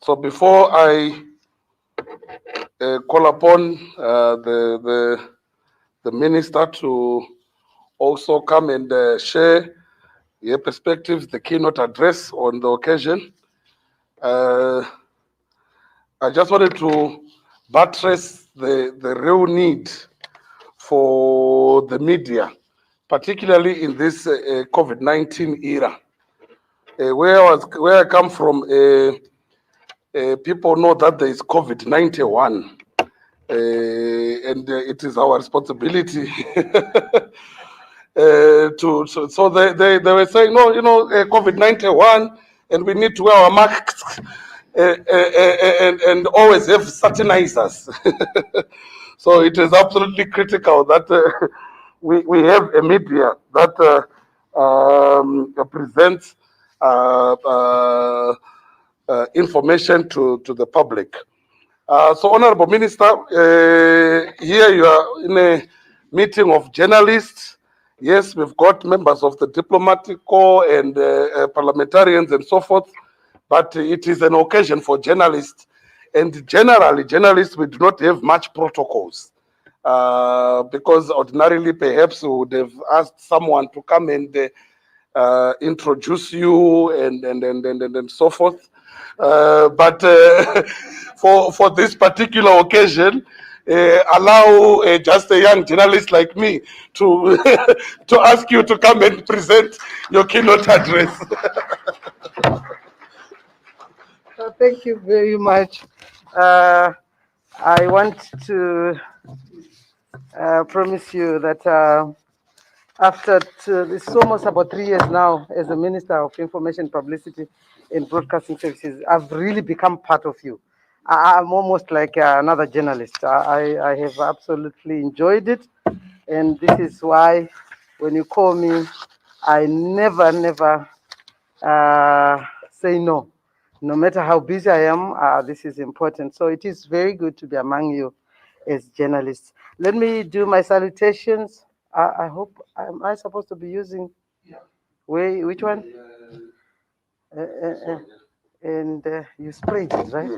So before I call upon the minister to also come and share your perspectives, the keynote address on the occasion, I just wanted to buttress the real need for the media, particularly in this COVID-19 era. Where I come from, people know that there is COVID-91, and it is our responsibility so they were saying, no, COVID-91, and we need to wear our masks and always have sanitizers. So it is absolutely critical that we have a media that presents information to the public. So, Honorable Minister, here you are in a meeting of journalists. Yes, we've got members of the diplomatic corps and parliamentarians and so forth, but it is an occasion for journalists. And generally, journalists, we do not have much protocols because ordinarily, perhaps we would have asked someone to come and introduce you and so forth. But for this particular occasion, allow just a young journalist like me to to ask you to come and present your keynote address. Thank you very much. I want to promise you that after it's almost about 3 years now as a Minister of Information, Publicity and Broadcasting Services, I've really become part of you. I'm almost like another journalist. I have absolutely enjoyed it. And this is why when you call me, I never say no. No matter how busy I am, this is important. So it is very good to be among you as journalists. Let me do my salutations. I hope, am I supposed to be using, which one? And you sprayed it, right?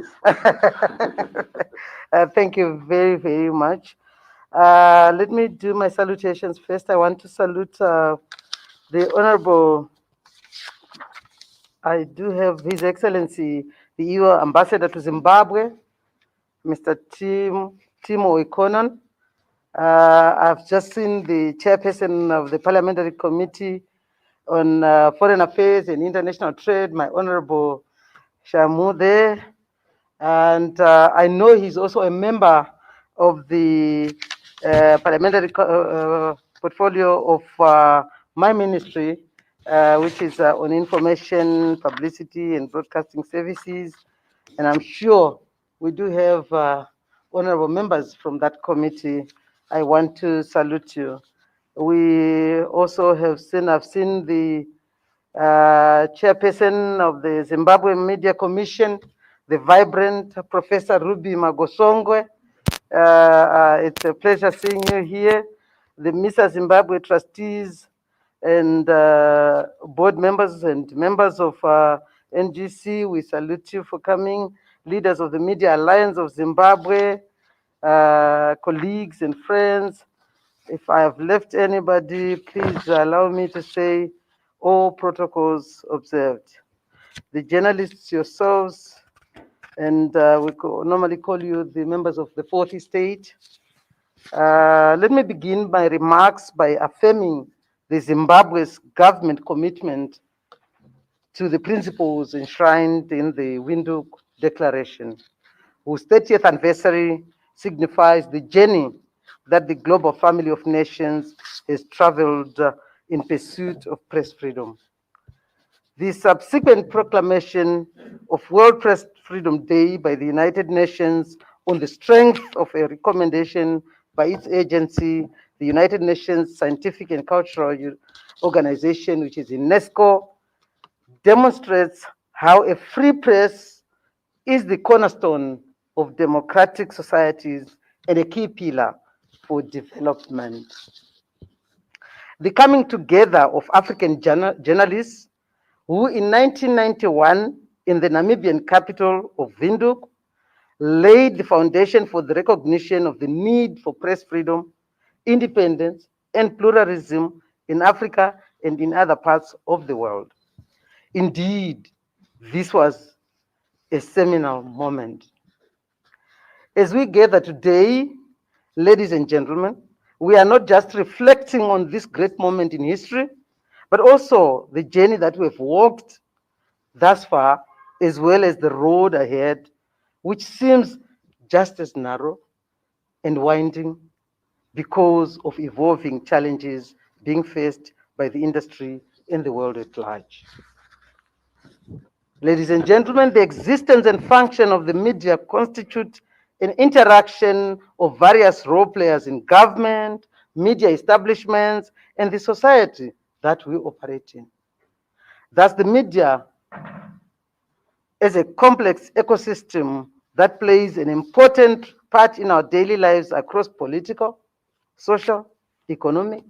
Thank you very, very much. Let me do my salutations first. I want to salute the Honorable, I do have His Excellency, the EU Ambassador to Zimbabwe, Mr. Timo Ikonon. I've just seen the Chairperson of the Parliamentary Committee on Foreign Affairs and International Trade, my Honorable Shamu there. And I know he's also a member of the parliamentary portfolio of my ministry, which is on information, publicity, and broadcasting services. And I'm sure we do have honorable members from that committee. I want to salute you. We also have seen, I've seen the chairperson of the Zimbabwe Media Commission, the vibrant Professor Ruby Magosongwe. It's a pleasure seeing you here. The MISA Zimbabwe trustees and board members and members of NGC, we salute you for coming. Leaders of the Media Alliance of Zimbabwe, colleagues and friends. If I have left anybody, please allow me to say all protocols observed. The journalists yourselves, and we normally call you the members of the fourth estate. Let me begin my remarks by affirming the Zimbabwe's government commitment to the principles enshrined in the Windhoek Declaration, whose 30th anniversary signifies the journey that the global family of nations has traveled in pursuit of press freedom. The subsequent proclamation of World Press Freedom Day by the United Nations on the strength of a recommendation by its agency, the United Nations Scientific and Cultural Organization, which is UNESCO, demonstrates how a free press is the cornerstone of democratic societies and a key pillar for development. The coming together of African journalists who in 1991 in the Namibian capital of Windhoek, laid the foundation for the recognition of the need for press freedom, independence, and pluralism in Africa and in other parts of the world. Indeed, this was a seminal moment. As we gather today, ladies and gentlemen, we are not just reflecting on this great moment in history, but also the journey that we've walked thus far, as well as the road ahead, which seems just as narrow and winding because of evolving challenges being faced by the industry and the world at large. Ladies and gentlemen, the existence and function of the media constitute an interaction of various role players in government, media establishments, and the society that we operate in. Thus, the media is a complex ecosystem that plays an important part in our daily lives across political, social, economic,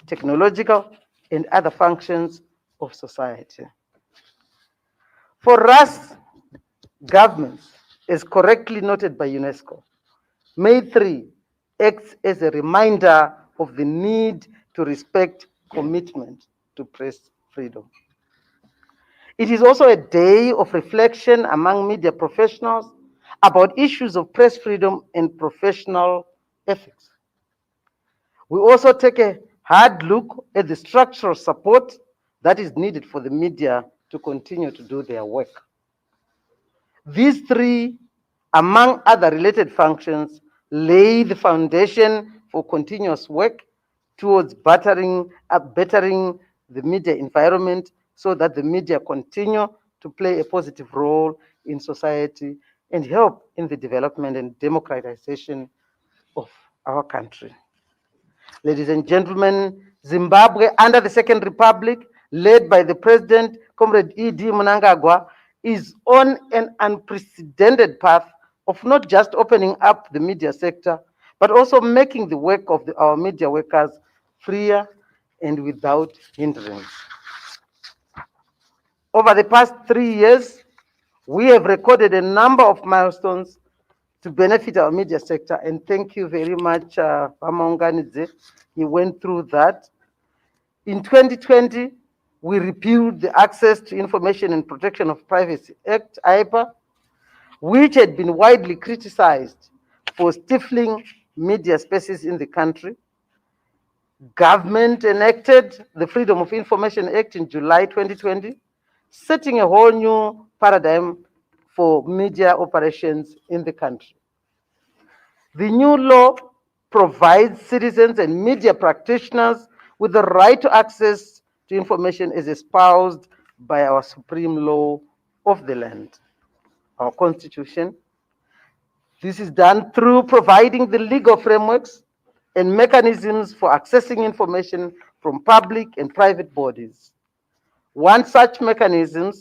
technological, and other functions of society. For us, governments, as correctly noted by UNESCO, May 3 acts as a reminder of the need to respect commitment to press freedom. It is also a day of reflection among media professionals about issues of press freedom and professional ethics. We also take a hard look at the structural support that is needed for the media to continue to do their work. These three, among other related functions, lay the foundation for continuous work towards bettering the media environment so that the media continue to play a positive role in society and help in the development and democratization of our country. Ladies and gentlemen, Zimbabwe under the Second Republic, led by the President, Comrade E.D. Mnangagwa, is on an unprecedented path of not just opening up the media sector, but also making the work of our media workers freer and without hindrance. Over the past 3 years, we have recorded a number of milestones to benefit our media sector, and thank you very much, Pamaunganidze. He went through that. In 2020, we repealed the Access to Information and Protection of Privacy Act, IPA, which had been widely criticized for stifling media spaces in the country. Government enacted the Freedom of Information Act in July 2020, setting a whole new paradigm for media operations in the country. The new law provides citizens and media practitioners with the right to access to information as espoused by our supreme law of the land, our constitution. This is done through providing the legal frameworks and mechanisms for accessing information from public and private bodies. One such mechanism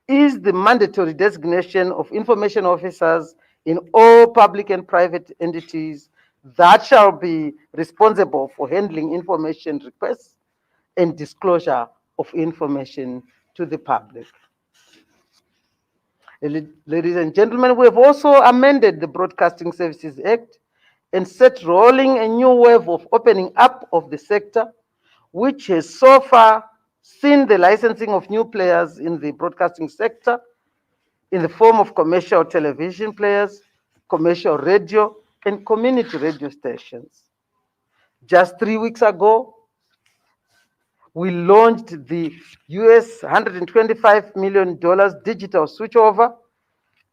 is the mandatory designation of information officers in all public and private entities that shall be responsible for handling information requests and disclosure of information to the public. Ladies and gentlemen, we have also amended the Broadcasting Services Act and set rolling a new wave of opening up of the sector, which has so far seen the licensing of new players in the broadcasting sector in the form of commercial television players, commercial radio, and community radio stations. Just 3 weeks ago, we launched the US $125 million digital switchover,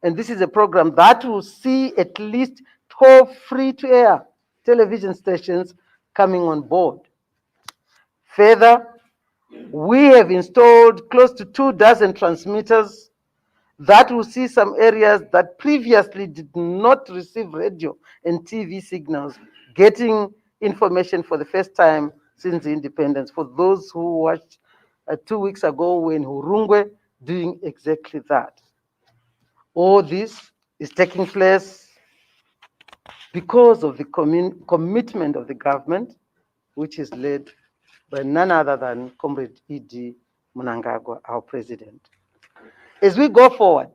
and this is a program that will see at least 12 free-to-air television stations coming on board. Further, we have installed close to 24 transmitters that will see some areas that previously did not receive radio and TV signals getting information for the first time since the independence. For those who watched 2 weeks ago when Hurungwe doing exactly that. All this is taking place because of the commitment of the government, which is led by none other than Comrade E.D. Mnangagwa, our president. As we go forward,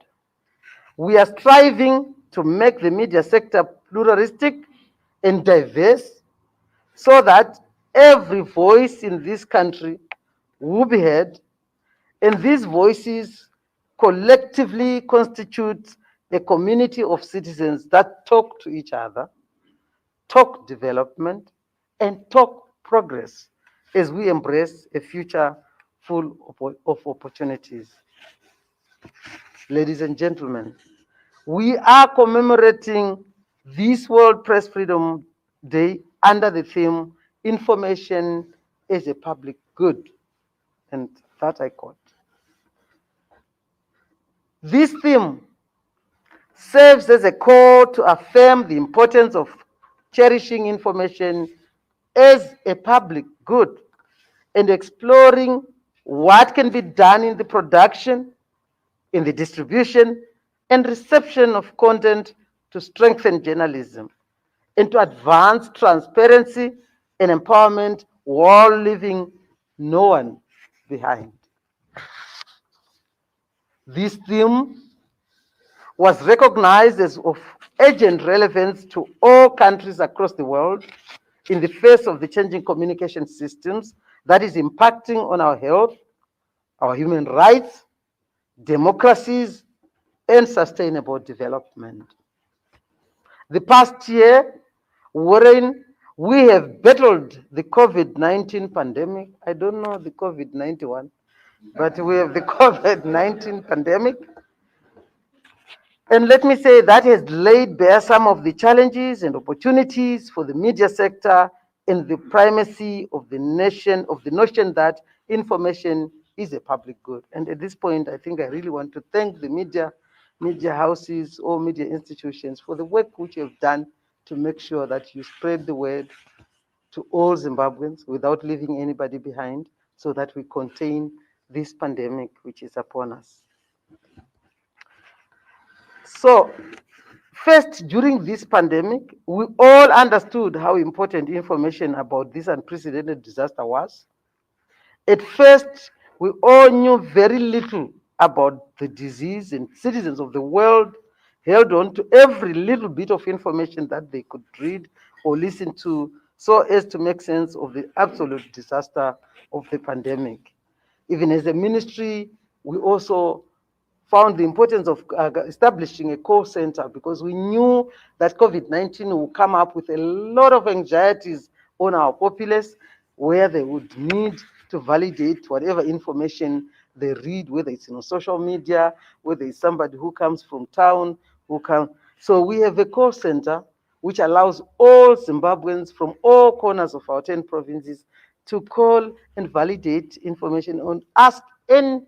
we are striving to make the media sector pluralistic and diverse so that every voice in this country will be heard, and these voices collectively constitute a community of citizens that talk to each other, talk development, and talk progress as we embrace a future full of opportunities. Ladies and gentlemen, we are commemorating this World Press Freedom Day under the theme Information is a Public Good. And that I quote. This theme serves as a call to affirm the importance of cherishing information as a public good and exploring what can be done in the production, in the distribution, and reception of content to strengthen journalism and to advance transparency and empowerment while leaving no one behind. This theme was recognized as of urgent relevance to all countries across the world in the face of the changing communication systems that is impacting on our health, our human rights, democracies, and sustainable development. The past year, wherein we have battled the COVID-19 pandemic, I don't know the COVID-91, but we have the COVID-19 pandemic. And let me say that has laid bare some of the challenges and opportunities for the media sector and the primacy of the notion that information is a public good. And at this point, I think I really want to thank the media houses or media institutions for the work which you have done to make sure that you spread the word to all Zimbabweans without leaving anybody behind so that we contain this pandemic which is upon us. So, first, during this pandemic, we all understood how important information about this unprecedented disaster was. At first, we all knew very little about the disease, and citizens of the world held on to every little bit of information that they could read or listen to so as to make sense of the absolute disaster of the pandemic. Even as a ministry, we also found the importance of establishing a call center because we knew that COVID-19 will come up with a lot of anxieties on our populace where they would need to validate whatever information they read, whether it's on social media, whether it's somebody who comes from town, So we have a call center which allows all Zimbabweans from all corners of our 10 provinces to call and validate information and ask any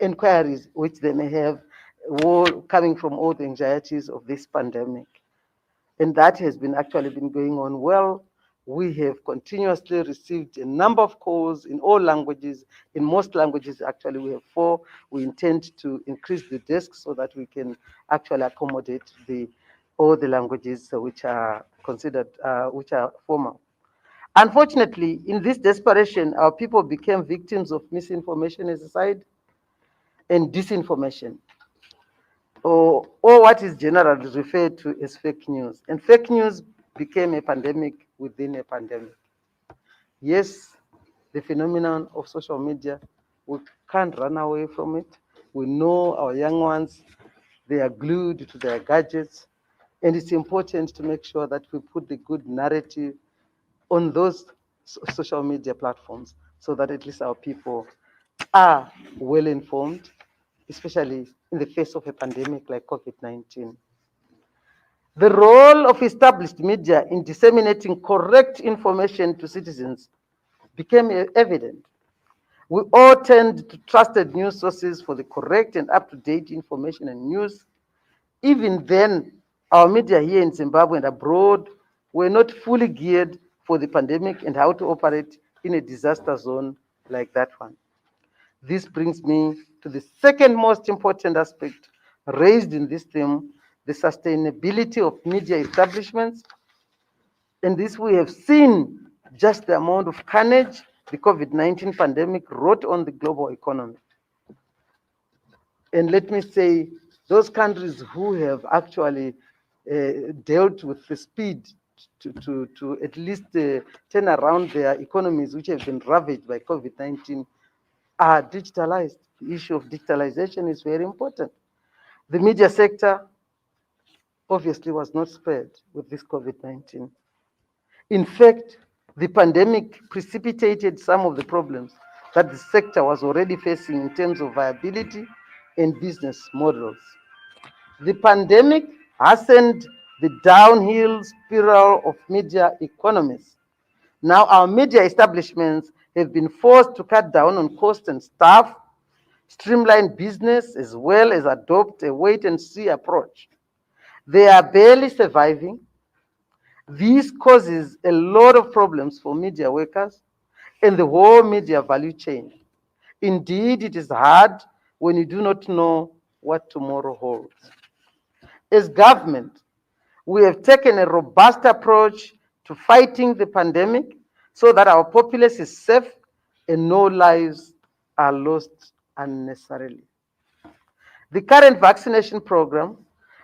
inquiries which they may have coming from all the anxieties of this pandemic. And that has actually been going on well. We have continuously received a number of calls in all languages. In most languages, actually, we have 4. We intend to increase the desk so that we can actually accommodate all the languages which are considered, which are formal. Unfortunately, in this desperation, our people became victims of misinformation as a side and disinformation, or what is generally referred to as fake news. And fake news became a pandemic within a pandemic. Yes, the phenomenon of social media, we can't run away from it. We know our young ones, they are glued to their gadgets, and it's important to make sure that we put the good narrative on those social media platforms so that at least our people are well informed, especially in the face of a pandemic like COVID-19. The role of established media in disseminating correct information to citizens became evident. We all turned to trusted news sources for the correct and up-to-date information and news. Even then, our media here in Zimbabwe and abroad were not fully geared for the pandemic and how to operate in a disaster zone like that one. This brings me to the second most important aspect raised in this theme, the sustainability of media establishments. In this, we have seen just the amount of carnage the COVID-19 pandemic wrought on the global economy. And let me say, those countries who have actually dealt with the speed to at least turn around their economies, which have been ravaged by COVID-19, are digitalized. The issue of digitalization is very important. The media sector obviously was not spared with this COVID-19. In fact, the pandemic precipitated some of the problems that the sector was already facing in terms of viability and business models. The pandemic hastened the downhill spiral of media economies. Now, our media establishments have been forced to cut down on cost and staff, streamline business, as well as adopt a wait and see approach. They are barely surviving. This causes a lot of problems for media workers and the whole media value chain. Indeed, it is hard when you do not know what tomorrow holds. As government, we have taken a robust approach to fighting the pandemic so that our populace is safe and no lives are lost unnecessarily. The current vaccination program,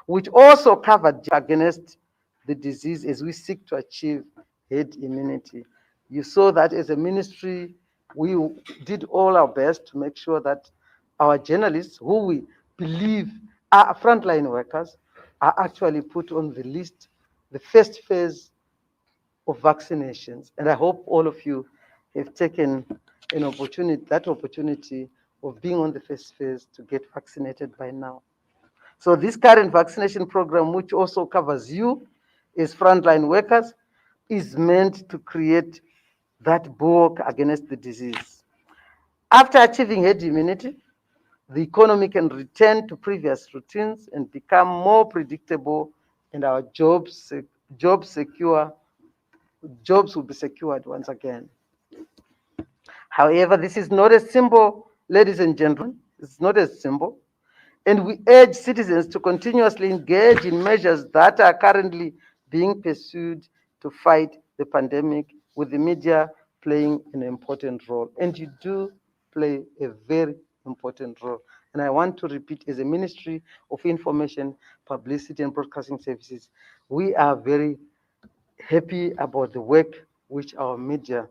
which also covered against the disease as we seek to achieve herd immunity. You saw that as a ministry, we did all our best to make sure that our journalists, who we believe are frontline workers, are actually put on the list, the first phase of vaccinations. And I hope all of you have taken that opportunity of being on the first phase to get vaccinated by now. So this current vaccination program, which also covers you as frontline workers, is meant to create that bulwark against the disease. After achieving herd immunity, the economy can return to previous routines and become more predictable, and our jobs will be secured once again. However, this is not as simple, ladies and gentlemen. It's not as simple. And we urge citizens to continuously engage in measures that are currently being pursued to fight the pandemic, with the media playing an important role. And you do play a very important role. And I want to repeat, as a Ministry of Information, Publicity and Broadcasting Services, we are very happy about the work which our media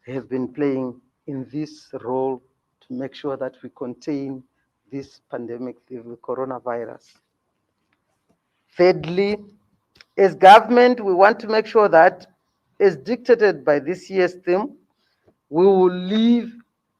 have been playing in this role to make sure that we contain this pandemic, the coronavirus. Thirdly, as government, we want to make sure that, as dictated by this year's theme, we will leave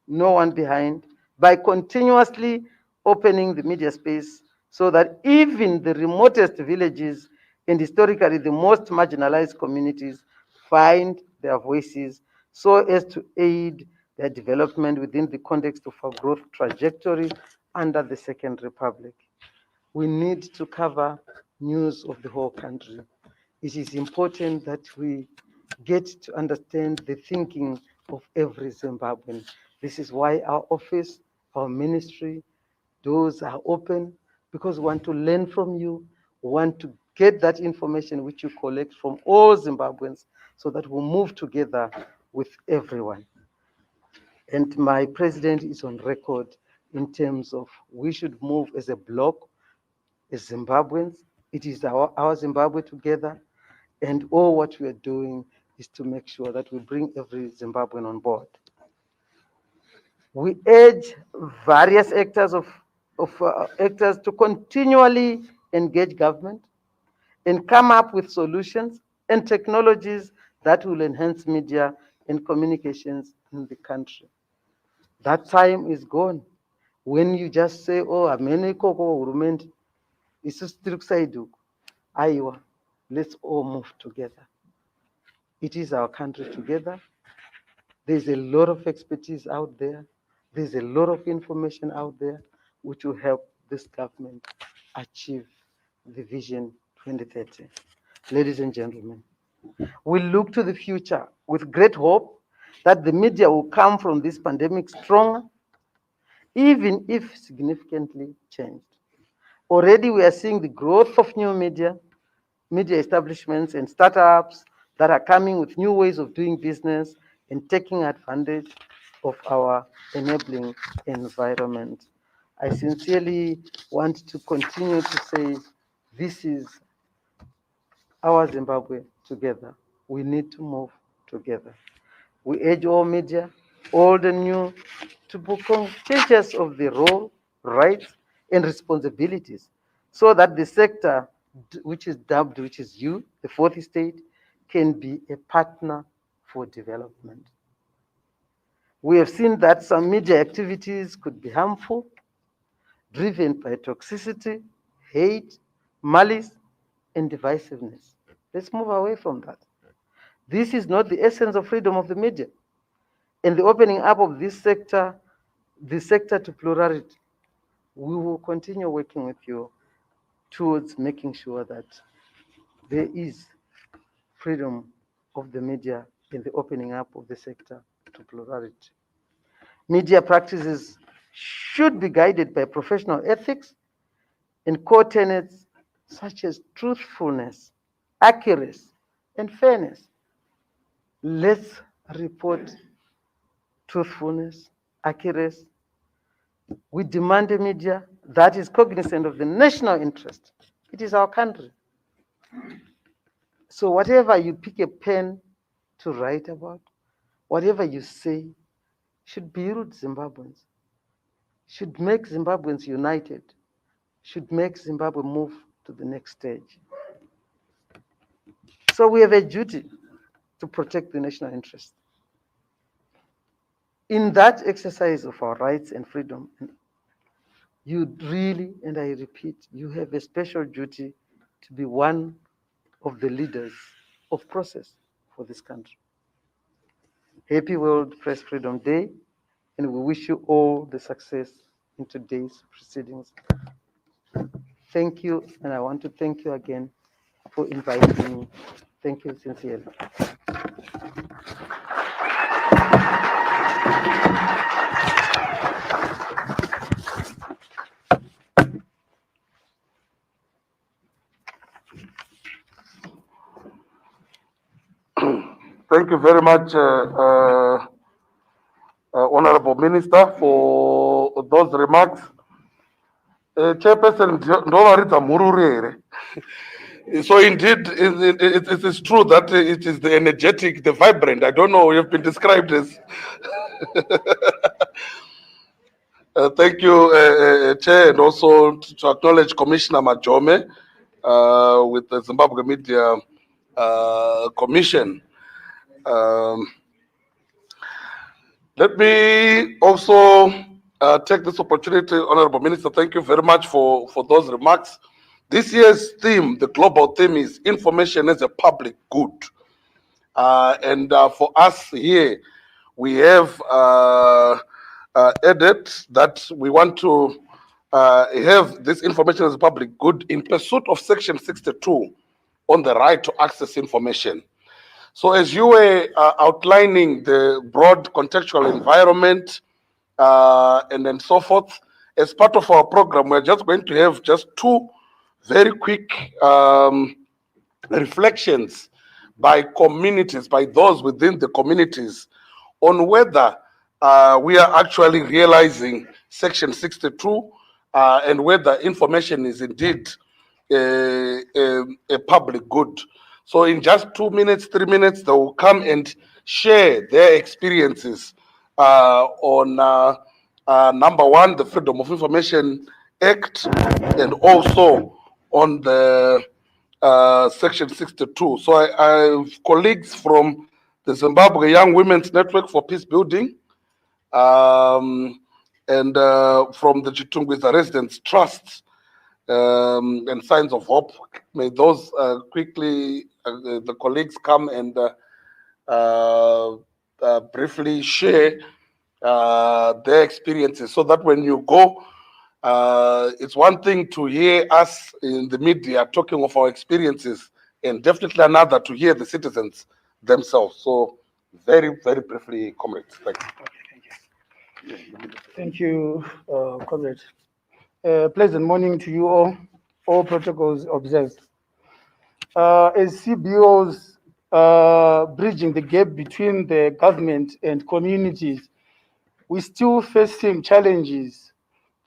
no one behind by continuously opening the media space so that even the remotest villages and historically the most marginalized communities find their voices so as to aid their development within the context of our growth trajectory under the Second Republic. We need to cover news of the whole country. It is important that we get to understand the thinking of every Zimbabwean. This is why our office, our ministry, doors are open, because we want to learn from you. We want to get that information which you collect from all Zimbabweans so that we move together with everyone. And my president is on record in terms of we should move as a bloc, as Zimbabweans. It is our Zimbabwe together. And all what we are doing is to make sure that we bring every Zimbabwean on board. We urge various actors to continually engage government and come up with solutions and technologies that will enhance media and communications in the country. That time is gone. When you just say, oh, amene koko hurumende, isusu tiri kuside uku. Aiwa, let's all move together. It is our country together. There's a lot of expertise out there. There's a lot of information out there which will help this government achieve the Vision 2030. Ladies and gentlemen, we look to the future with great hope that the media will come from this pandemic stronger, even if significantly changed. Already we are seeing the growth of new media establishments and startups that are coming with new ways of doing business and taking advantage of our enabling environment. I sincerely want to continue to say this is our Zimbabwe together. We need to move together. We urge all media, old and new, to become conscious of the role, rights, and responsibilities so that the sector, which is dubbed, which is you, the fourth estate, can be a partner for development. We have seen that some media activities could be harmful, driven by toxicity, hate, malice, and divisiveness. Let's move away from that. This is not the essence of freedom of the media. And the opening up of this sector, the sector to plurality, we will continue working with you towards making sure that there is freedom of the media in the opening up of the sector to plurality. Media practices should be guided by professional ethics and core tenets such as truthfulness, accuracy, and fairness. Let's report truthfulness, accuracy. We demand a media that is cognizant of the national interest. It is our country. So whatever you pick a pen to write about, whatever you say, should build Zimbabweans, should make Zimbabweans united, should make Zimbabwe move to the next stage. So we have a duty to protect the national interest. In that exercise of our rights and freedom, you really, and I repeat, you have a special duty to be one of the leaders of process for this country. Happy World Press Freedom Day, and we wish you all the success in today's proceedings. Thank you, and I want to thank you again for inviting me. Thank you sincerely. Thank you very much, Honorable Minister, for those remarks. Chairperson, ndovaridza mhururu here. So indeed, it is true that it is the energetic, the vibrant. I don't know, you've been described as. Thank you, Chair, and also to acknowledge Commissioner Majome with the Zimbabwe Media Commission. Let me also take this opportunity, Honorable Minister, thank you very much for those remarks. This year's theme, the global theme, is information as a public good. And for us here, we have added that we want to have this information as a public good in pursuit of Section 62 on the right to access information. So as you were outlining the broad contextual environment and then so forth, as part of our program, we're just going to have just two very quick reflections by communities, by those within the communities, on whether we are actually realizing Section 62 and whether information is indeed a public good. So in just 2 minutes, 3 minutes, they will come and share their experiences on number one, the Freedom of Information Act, and also on the Section 62. So I have colleagues from the Zimbabwe Young Women's Network for Peace Building and from the Chitungwiza Residents Trust and Signs of Hope. May those quickly, the colleagues come and briefly share their experiences so that when you go, it's one thing to hear us in the media talking of our experiences, and definitely another to hear the citizens themselves. So very, very briefly, comrades. Thank you. Thank you, comrade. Pleasant morning to you all protocols observed. As CBOs bridging the gap between the government and communities, we still facing challenges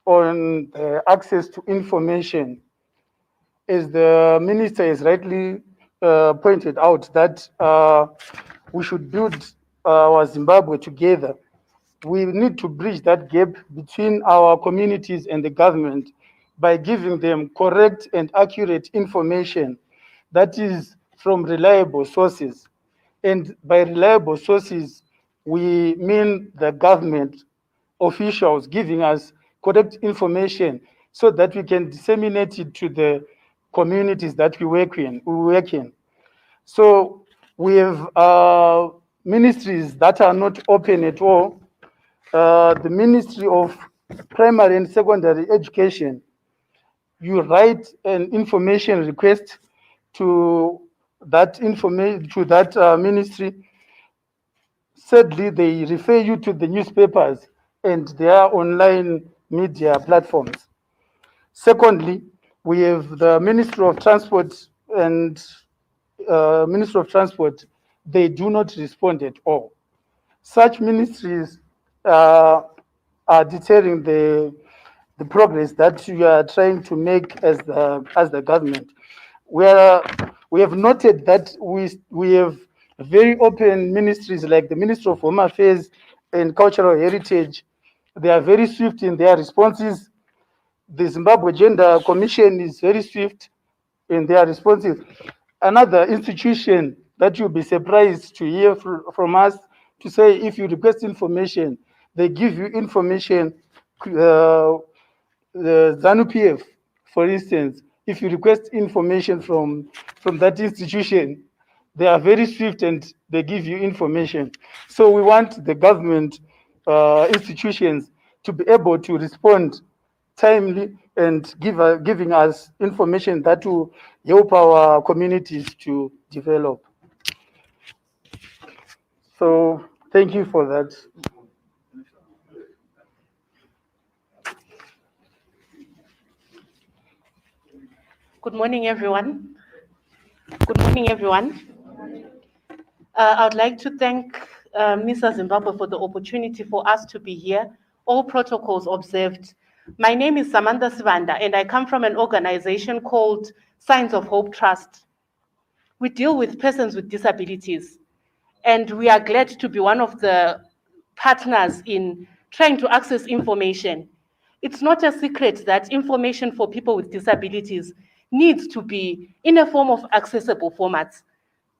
on access to information, as the minister has rightly pointed out, that we should build our Zimbabwe together. We need to bridge that gap between our communities and the government by giving them correct and accurate information that is from reliable sources. And by reliable sources, we mean the government officials giving us correct information so that we can disseminate it to the communities that we work in. So we have ministries that are not open at all. The Ministry of Primary and Secondary Education, you write an information request to that ministry. Sadly, they refer you to the newspapers and their online media platforms. Secondly, we have the Ministry of Transport and Ministry of Transport. They do not respond at all. Such ministries are deterring the progress that you are trying to make as the government. We have noted that we have very open ministries like the Ministry of Home Affairs and Cultural Heritage. They are very swift in their responses. The Zimbabwe Gender Commission is very swift in their responses. Another institution that you'll be surprised to hear from us to say if you request information, they give you information. The ZANU-PF, for instance, if you request information from that institution, they are very swift and they give you information. So we want the government institutions to be able to respond timely and giving us information that will help our communities to develop. So thank you for that. Good morning, everyone. Good morning, everyone. I would like to thank Mr. Zimbabwe for the opportunity for us to be here, all protocols observed. My name is Samantha Sivanda, and I come from an organization called Signs of Hope Trust. We deal with persons with disabilities, and we are glad to be one of the partners in trying to access information. It's not a secret that information for people with disabilities needs to be in a form of accessible formats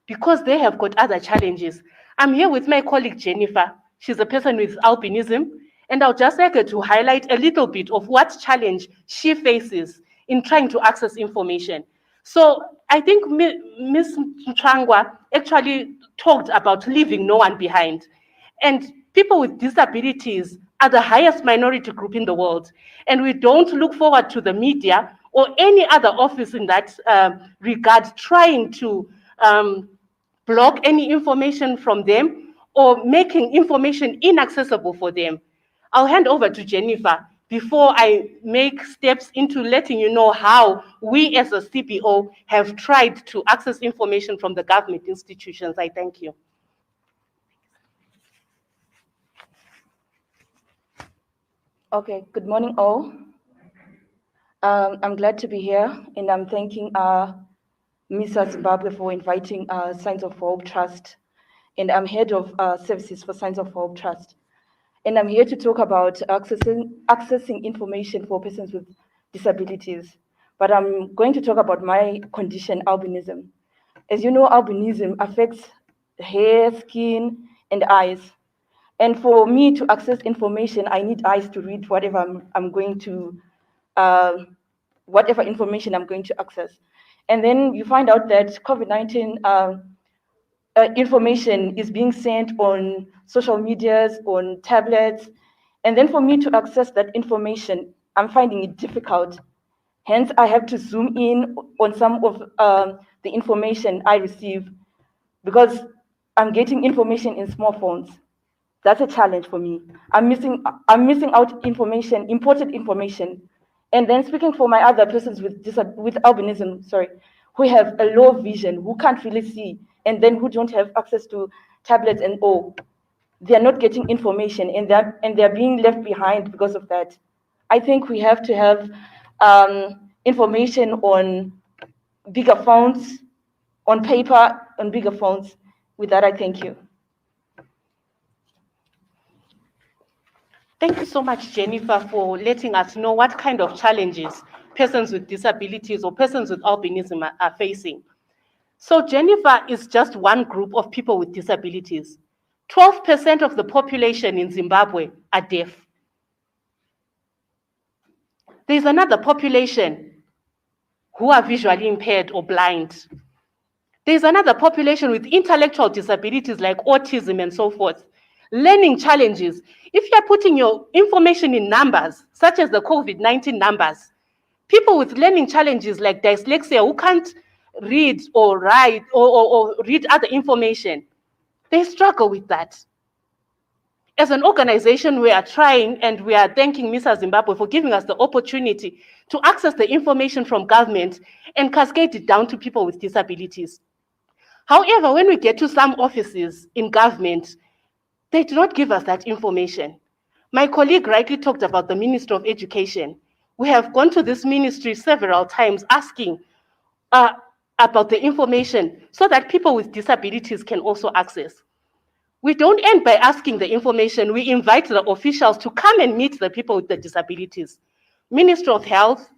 because they have got other challenges. I'm here with my colleague Jennifer. She's a person with albinism, and I'll just like her to highlight a little bit of what challenge she faces in trying to access information. So I think Ms. Mchangwa actually talked about leaving no one behind. And people with disabilities are the highest minority group in the world. And we don't look forward to the media or any other office in that regard trying to block any information from them or making information inaccessible for them. I'll hand over to Jennifer before I make steps into letting you know how we as a CBO have tried to access information from the government institutions. I thank you. Okay, good morning all. I'm glad to be here, and I'm thanking Mr. Zimbabwe for inviting Signs of Hope Trust, and I'm head of services for Signs of Hope Trust. And I'm here to talk about accessing information for persons with disabilities. But I'm going to talk about my condition, albinism. As you know, albinism affects hair, skin, and eyes. And for me to access information, I need eyes to read whatever I'm going to, whatever information I'm going to access. And then you find out that COVID-19 information is being sent on social medias, on tablets. And then for me to access that information, I'm finding it difficult. Hence, I have to zoom in on some of the information I receive because I'm getting information in small fonts. That's a challenge for me. I'm missing out information, important information. And then speaking for my other persons with albinism, who have a low vision, who can't really see, and then who don't have access to tablets and all, they are not getting information, and they're being left behind because of that. I think we have to have information on bigger phones, on paper, on bigger phones. With that, I thank you. Thank you so much, Jennifer, for letting us know what kind of challenges persons with disabilities or persons with albinism are facing. So Jennifer is just one group of people with disabilities. 12% of the population in Zimbabwe are deaf. There's another population who are visually impaired or blind. There's another population with intellectual disabilities like autism and so forth. Learning challenges. If you're putting your information in numbers, such as the COVID-19 numbers, people with learning challenges like dyslexia who can't read or write or read other information, they struggle with that. As an organization, we are trying, and we are thanking Mr. Zimbabwe for giving us the opportunity to access the information from government and cascade it down to people with disabilities. However, when we get to some offices in government, they do not give us that information. My colleague rightly talked about the Ministry of Education. We have gone to this ministry several times asking about the information so that people with disabilities can also access. We don't end by asking the information. We invite the officials to come and meet the people with the disabilities. Ministry of Health,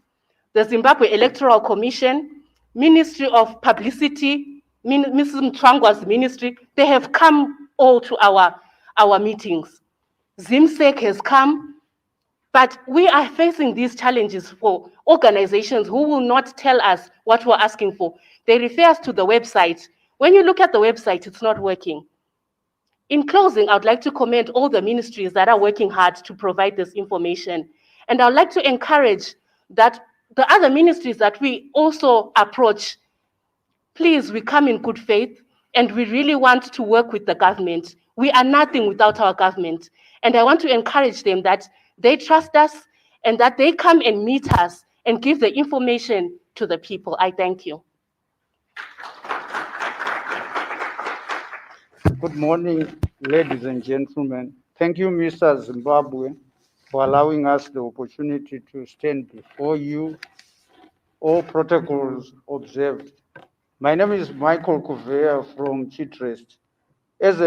the Zimbabwe Electoral Commission, Ministry of Publicity, Mrs. Mtwangwa's ministry, they have come all to our meetings. ZimSec has come, but we are facing these challenges for organizations who will not tell us what we're asking for. They refer us to the website. When you look at the website, it's not working. In closing, I would like to commend all the ministries that are working hard to provide this information. And I would like to encourage that the other ministries that we also approach, please, we come in good faith, and we really want to work with the government. We are nothing without our government. And I want to encourage them that they trust us and that they come and meet us and give the information to the people. I thank you. Good morning, ladies and gentlemen. Thank you, Mr. Zimbabwe, for allowing us the opportunity to stand before you. All protocols observed. My name is Michael Kuvea from Chitrest. As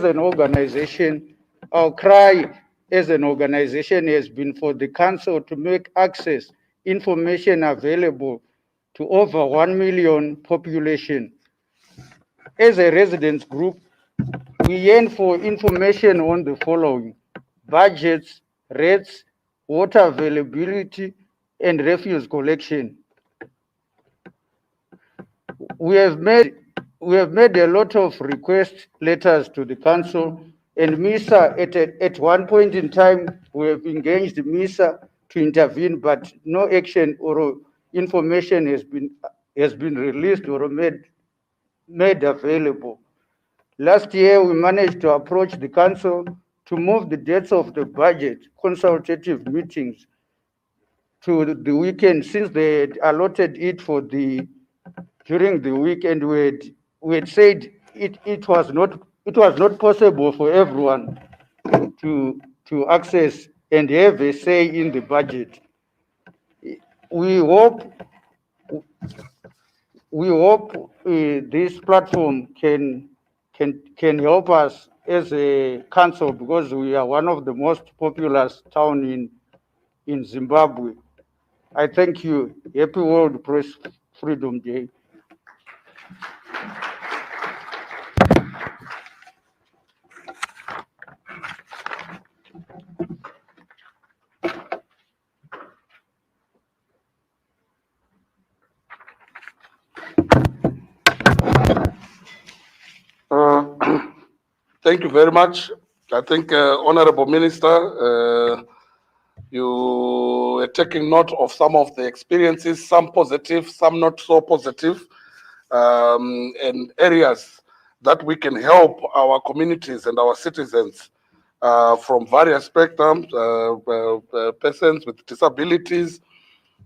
an organization, our cry as an organization has been for the council to make access information available to over 1 million population. As a residents group, we yearn for information on the following: budgets, rates, water availability, and refuse collection. We have made a lot of request letters to the council, and MISA at one point in time we have engaged MISA to intervene, but no action or information has been released or made available. Last year, we managed to approach the council to move the dates of the budget consultative meetings to the weekend, since they had allotted it for during the week, and we had said it was not possible for everyone to access and have a say in the budget. We hope this platform can help us as a council, because we are one of the most populous town in Zimbabwe. I thank you. Happy World Press Freedom Day. Thank you very much. I think, Honorable Minister, you are taking note of some of the experiences, some positive, some not so positive, and areas that we can help our communities and our citizens from various spectrums, persons with disabilities,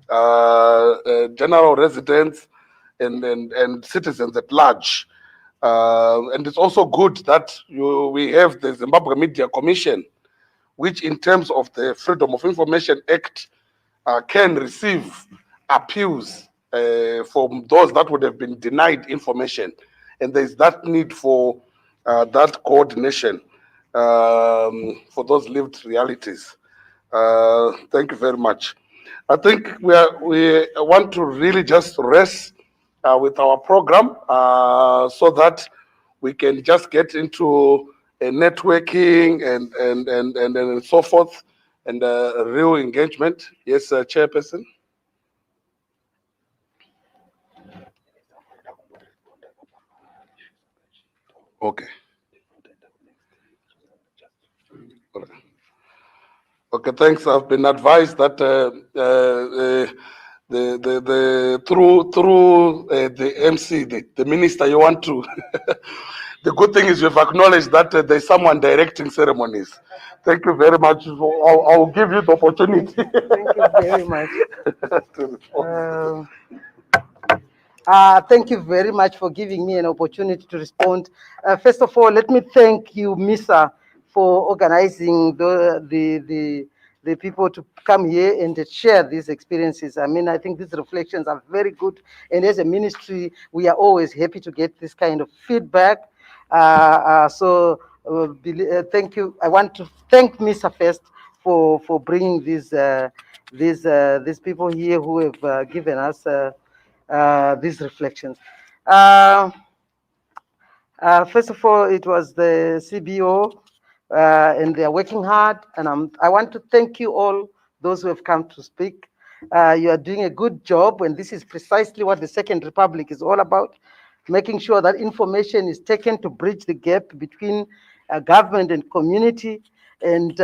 general residents, and citizens at large. And it's also good that we have the Zimbabwe Media Commission, which in terms of the Freedom of Information Act can receive appeals from those that would have been denied information. And there's that need for that coordination for those lived realities. Thank you very much. I think we want to really just rest with our program so that we can just get into networking and so forth and real engagement. Yes, Chairperson. Okay. All right. Okay, thanks. I've been advised that through the MC, the minister, you want to. The good thing is you've acknowledged that there's someone directing ceremonies. Thank you very much. I'll give you the opportunity. Thank you very much. to respond. Thank you very much for giving me an opportunity to respond. First of all, let me thank you, Misa, for organizing the people to come here and to share these experiences. I mean, I think these reflections are very good. And as a ministry, we are always happy to get this kind of feedback. Thank you. I want to thank Misa first for bringing these people here who have given us these reflections. First of all, it was the CBO, and they are working hard. And I want to thank you all, those who have come to speak. You are doing a good job, and this is precisely what the Second Republic is all about, making sure that information is taken to bridge the gap between government and community, and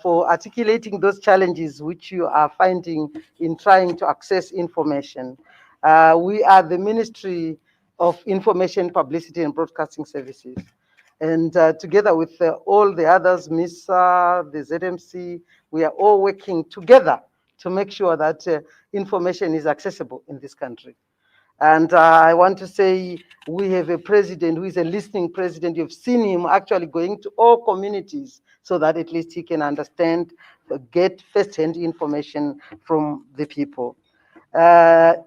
for articulating those challenges which you are finding in trying to access information. We are the Ministry of Information, Publicity and Broadcasting Services. And together with all the others, MISA, the ZMC, we are all working together to make sure that information is accessible in this country. And I want to say we have a president who is a listening president. You've seen him actually going to all communities so that at least he can understand, get first-hand information from the people.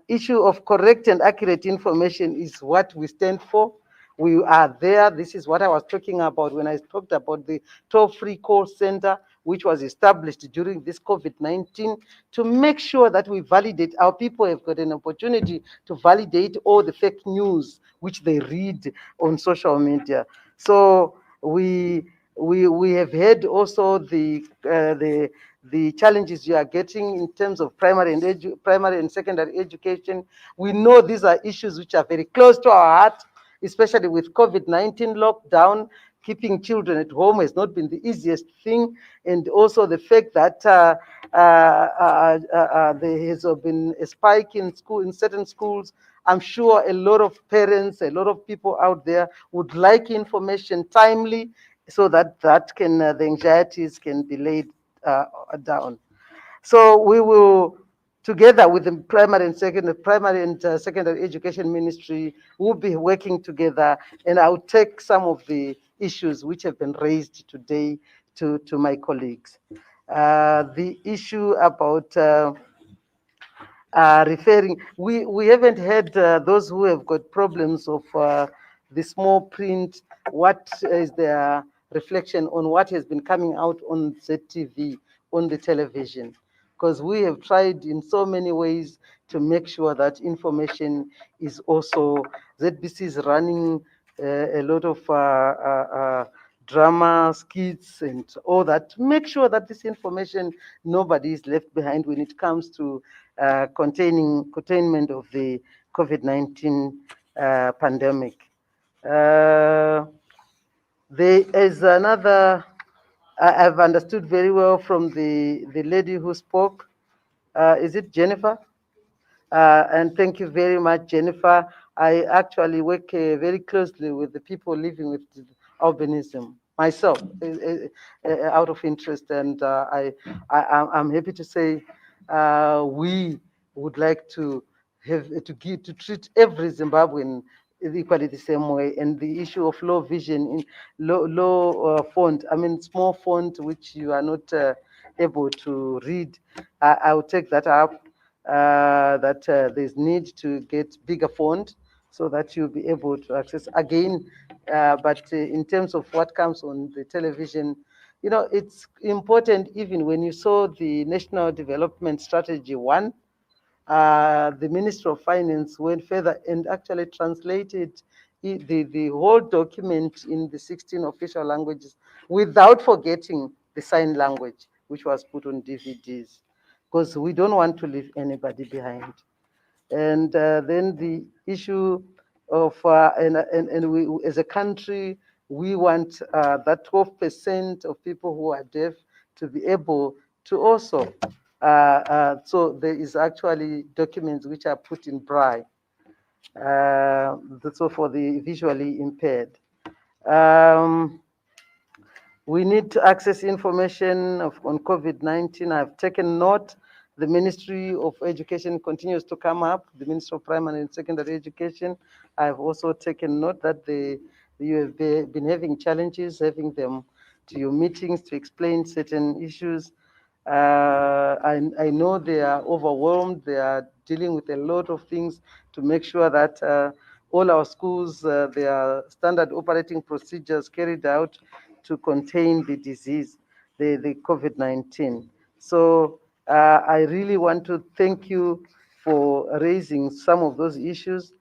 Issue of correct and accurate information is what we stand for. We are there. This is what I was talking about when I talked about the toll-free call center, which was established during this COVID-19 to make sure that we validate. Our people have got an opportunity to validate all the fake news which they read on social media. So we have had also the challenges you are getting in terms of primary and secondary education. We know these are issues which are very close to our heart, especially with COVID-19 lockdown. Keeping children at home has not been the easiest thing. And also the fact that there has been a spike in certain schools. I'm sure a lot of parents, a lot of people out there would like information timely so that the anxieties can be laid down. So we will, together with the primary and secondary education ministry, we'll be working together, and I'll take some of the issues which have been raised today to my colleagues. The issue about referring, we haven't had those who have got problems of the small print. What is their reflection on what has been coming out on ZTV, on the television? Because we have tried in so many ways to make sure that information is also, ZBC is running a lot of drama, skits, and all that, to make sure that this information, nobody is left behind when it comes to containment of the COVID-19 pandemic. There is another, I've understood very well from the lady who spoke. Is it Jennifer? And thank you very much, Jennifer. I actually work very closely with the people living with albinism myself, out of interest, and I'm happy to say we would like to treat every Zimbabwean equally the same way. And the issue of low vision, in low font, I mean small font which you are not able to read, I will take that up. That there's need to get bigger font so that you'll be able to access again. But in terms of what comes on the television, you know, it's important. Even when you saw the National Development Strategy 1, the Minister of Finance went further and actually translated the whole document in the 16 official languages without forgetting the sign language, which was put on DVDs, because we don't want to leave anybody behind. And then the issue of, and we, as a country, we want that 12% of people who are deaf to be able to also, so there is actually documents which are put in braille, so for the visually impaired. We need to access information on COVID-19. I've taken note. The Ministry of Education continues to come up, the Ministry of Primary and Secondary Education. I've also taken note that you have been having challenges, having them to your meetings to explain certain issues. I know they are overwhelmed. They are dealing with a lot of things to make sure that all our schools, their standard operating procedures carried out to contain the disease, the COVID-19. So I really want to thank you for raising some of those issues.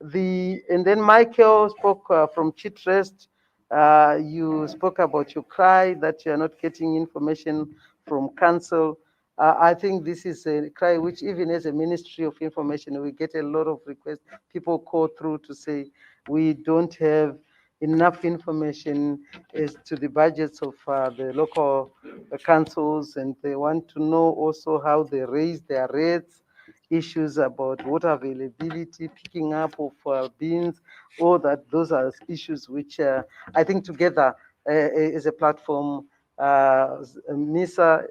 And then Michael spoke from Chitrest. You spoke about your cry that you are not getting information from council. I think this is a cry which, even as a Ministry of Information, we get a lot of requests. People call through to say we don't have enough information as to the budgets of the local councils, and they want to know also how they raise their rates, issues about water availability, picking up of beans, all that. Those are issues which I think together is a platform. MISA,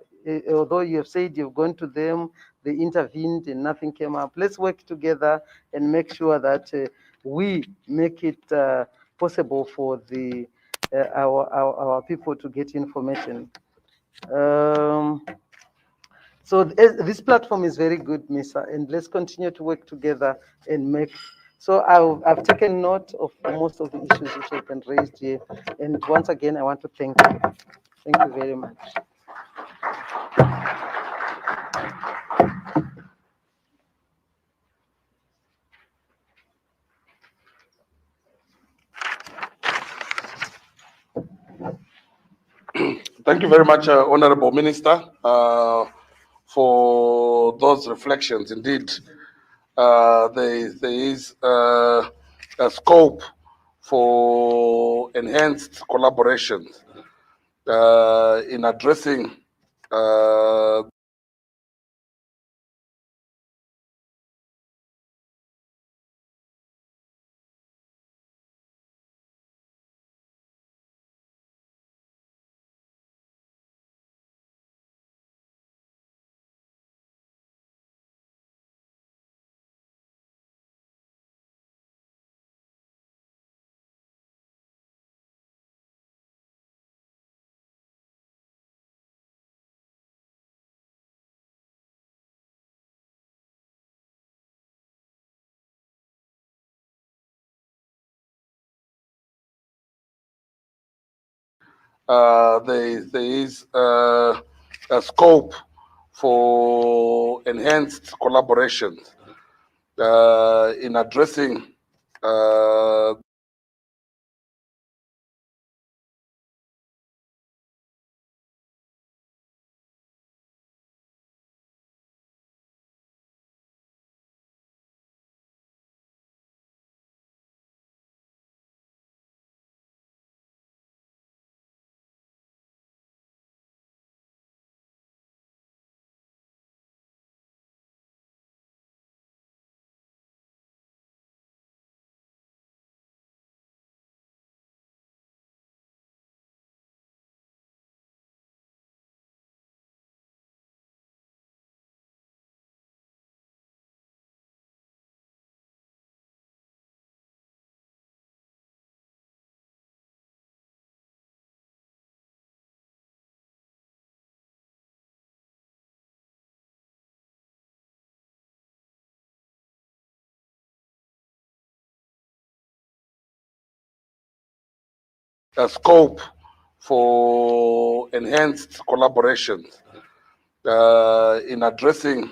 although you have said you've gone to them, they intervened and nothing came up. Let's work together and make sure that we make it possible for the our people to get information. So this platform is very good, Misa, and let's continue to work together and make. So I've taken note of most of the issues which have been raised here, and once again, I want to thank you. Thank you very much. Thank you very much, Honorable Minister, for those reflections. Indeed, there is a scope for enhanced collaboration in addressing there is a scope for enhanced collaboration in addressing scope for enhanced collaboration in addressing